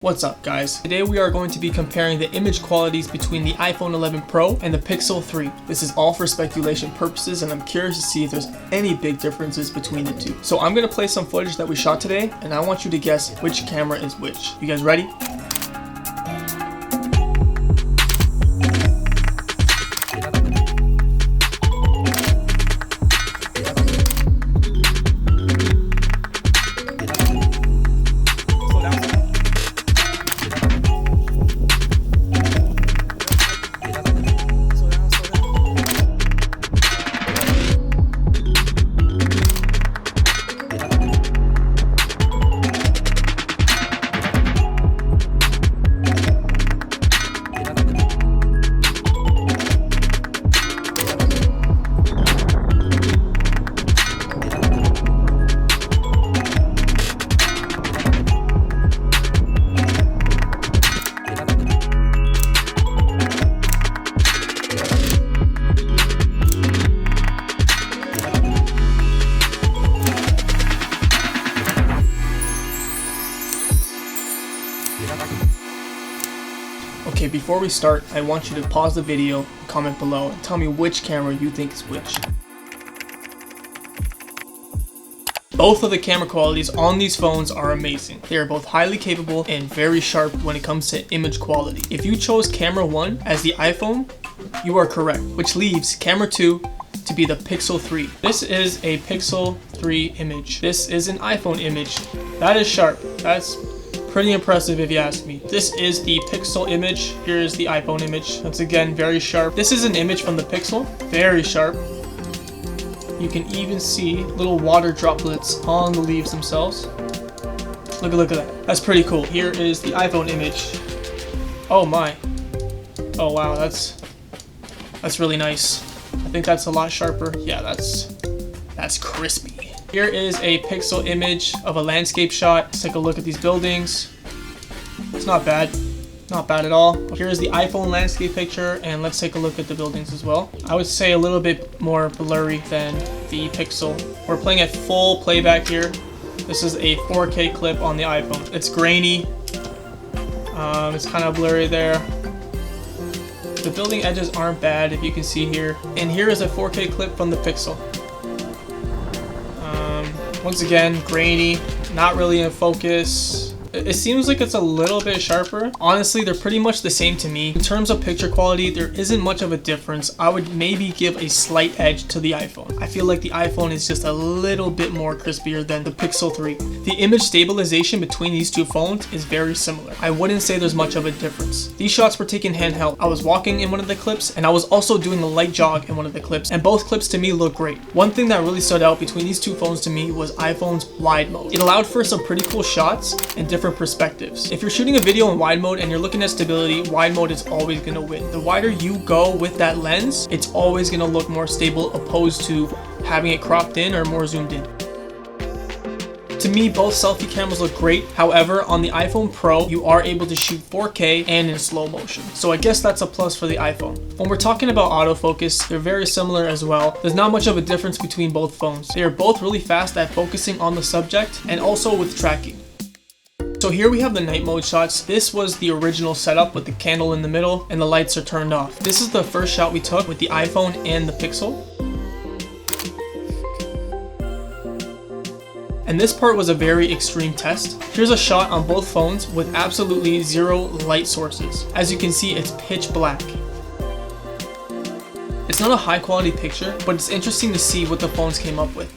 What's up guys? Today we are going to be comparing the image qualities between the iPhone 11 Pro and the Pixel 3. This is all for speculation purposes and I'm curious to see if there's any big differences between the two. So I'm going to play some footage that we shot today and I want you to guess which camera is which. You guys ready? Okay, before we start, I want you to pause the video, comment below, and tell me which camera you think is which. Both of the camera qualities on these phones are amazing. They are both highly capable and very sharp when it comes to image quality. If you chose camera 1 as the iPhone, you are correct, which leaves camera 2 to be the Pixel 3. This is a Pixel 3 image. This is an iPhone image. That is sharp. That's pretty impressive if you ask me. This is the Pixel image. Here is the iPhone image. That's again very sharp. This is an image from the Pixel. Very sharp. You can even see little water droplets on the leaves themselves. Look at that. That's pretty cool. Here is the iPhone image. Oh my. Oh wow, that's really nice. I think that's a lot sharper. Yeah, that's crispy. Here is a Pixel image of a landscape shot. Let's take a look at these buildings. It's not bad. Not bad at all. Here's the iPhone landscape picture, and let's take a look at the buildings as well. I would say a little bit more blurry than the Pixel. We're playing at full playback here. This is a 4K clip on the iPhone. It's grainy. It's kind of blurry there. The building edges aren't bad, if you can see here. And here is a 4K clip from the Pixel. Once again, grainy, not really in focus. It seems like it's a little bit sharper. Honestly, they're pretty much the same to me. In terms of picture quality, there isn't much of a difference. I would maybe give a slight edge to the iPhone. I feel like the iPhone is just a little bit more crispier than the Pixel 3. The image stabilization between these two phones is very similar. I wouldn't say there's much of a difference. These shots were taken handheld. I was walking in one of the clips, and I was also doing a light jog in one of the clips, and both clips to me look great. One thing that really stood out between these two phones to me was iPhone's wide mode. It allowed for some pretty cool shots and different perspectives. If you're shooting a video in wide mode and you're looking at stability, wide mode is always going to win. The wider you go with that lens, it's always going to look more stable opposed to having it cropped in or more zoomed in. To me, both selfie cameras look great. However, on the iPhone Pro, you are able to shoot 4K and in slow motion. So I guess that's a plus for the iPhone. When we're talking about autofocus, they're very similar as well. There's not much of a difference between both phones. They are both really fast at focusing on the subject and also with tracking. So here we have the night mode shots. This was the original setup with the candle in the middle and the lights are turned off. This is the first shot we took with the iPhone and the Pixel. And this part was a very extreme test. Here's a shot on both phones with absolutely zero light sources. As you can see, it's pitch black. It's not a high quality picture, but it's interesting to see what the phones came up with.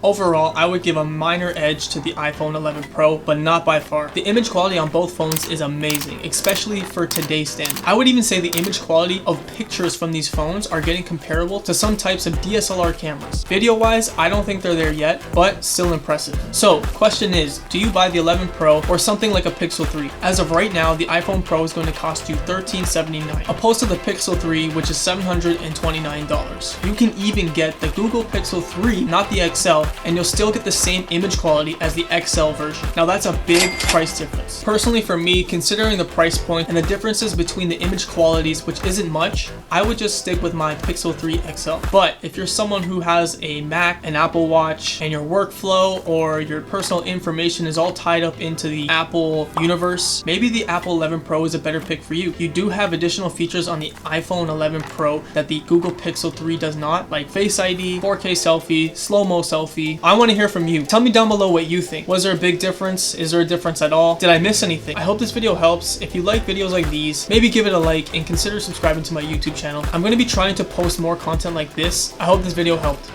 Overall, I would give a minor edge to the iPhone 11 Pro, but not by far. The image quality on both phones is amazing, especially for today's standards. I would even say the image quality of pictures from these phones are getting comparable to some types of DSLR cameras. Video-wise, I don't think they're there yet, but still impressive. So, question is, do you buy the 11 Pro or something like a Pixel 3? As of right now, the iPhone Pro is going to cost you $1379, opposed to the Pixel 3, which is $729. You can even get the Google Pixel 3, not the XL, and you'll still get the same image quality as the XL version. Now that's a big price difference. Personally for me, considering the price point and the differences between the image qualities, which isn't much, I would just stick with my Pixel 3 XL. But if you're someone who has a Mac, an Apple Watch, and your workflow or your personal information is all tied up into the Apple universe, maybe the Apple 11 Pro is a better pick for you. You do have additional features on the iPhone 11 Pro that the Google Pixel 3 does not, like Face ID, 4K selfie, slow-mo selfie. I want to hear from you. Tell me down below what you think. Was there a big difference? Is there a difference at all? Did I miss anything? I hope this video helps. If you like videos like these, maybe give it a like and consider subscribing to my YouTube channel. I'm going to be trying to post more content like this. I hope this video helped.